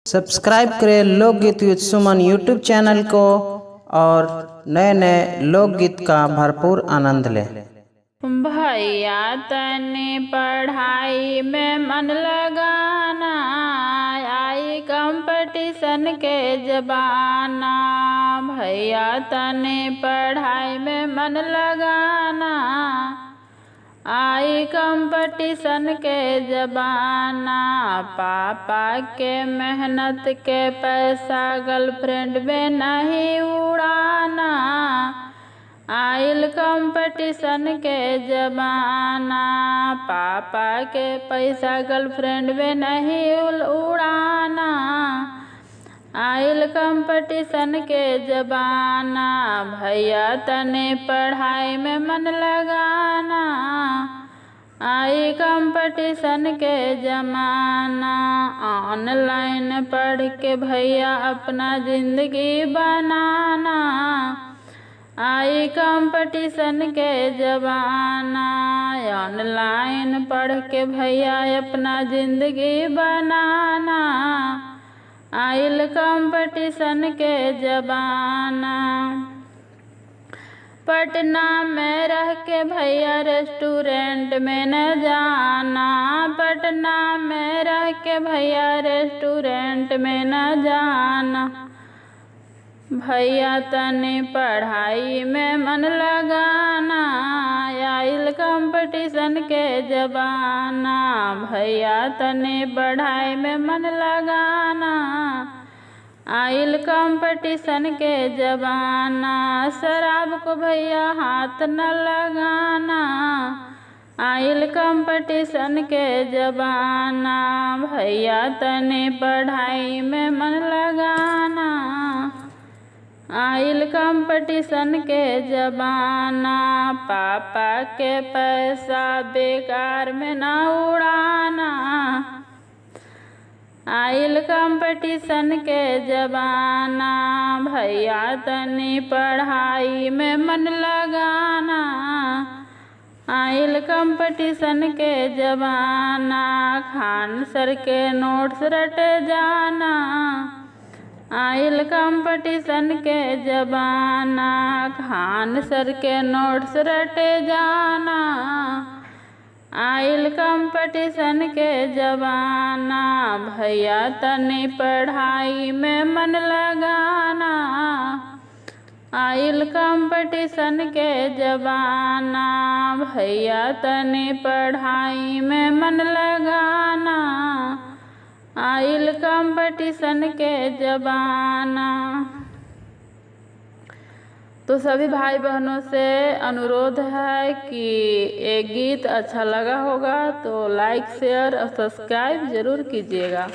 Subscribe करें लोकगीत विद सुमन यूट्यूब चैनल को और नए नए लोकगीत का भरपूर आनंद लें। भैया तने पढ़ाई में मन लगाना, आई कंपटीशन के जमाना। भैया तने पढ़ाई में मन लगाना, आई कंपटीशन के जमाना। पापा के मेहनत के पैसा गर्लफ्रेंड में नहीं उड़ाना, आइल कंपटीशन के जमाना। पापा के पैसा गर्लफ्रेंड में नहीं उड़ाना, आइल कंपटीशन के जमाना। भैया तने पढ़ाई में मन लगाना, आई कंपटीशन के जमाना। ऑनलाइन पढ़ के भैया अपना जिंदगी बनाना, आई कंपटीशन के जमाना। ऑनलाइन पढ़ के भैया अपना जिंदगी बनाना, आइल कंपटीशन के जमाना। पटना में रह के भैया रेस्टोरेंट में न जाना, पटना में रह के भैया रेस्टोरेंट में न जाना। भैया तने पढ़ाई में मन लगाना, आइल कंपटीशन के जमाना। भैया तने पढ़ाई में मन लगाना, आइल कंपटीशन के जमाना। शराब को भैया हाथ न लगाना, आइल कंपटीशन के जमाना। भैया तने पढ़ाई में मन लगाना, आइल कंपटीशन के जमाना। पापा के पैसा बेकार में न उड़ाना, आइल कंपटीशन के जमाना। भैया तने पढ़ाई में मन लगाना, आइल कंपटीशन के जमाना। खान सर के नोट्स रटे जाना, आइल कंपटीशन के जमाना। खान सर के नोट्स रटे जाना, आइल कंपटीशन के जमाना। भैया तने पढ़ाई में मन लगाना, आइल कंपटीशन के जमाना। भैया तने पढ़ाई में मन लगाना, आइल कंपटीशन के जमाना। तो सभी भाई बहनों से अनुरोध है कि ये गीत अच्छा लगा होगा तो लाइक शेयर और सब्सक्राइब ज़रूर कीजिएगा।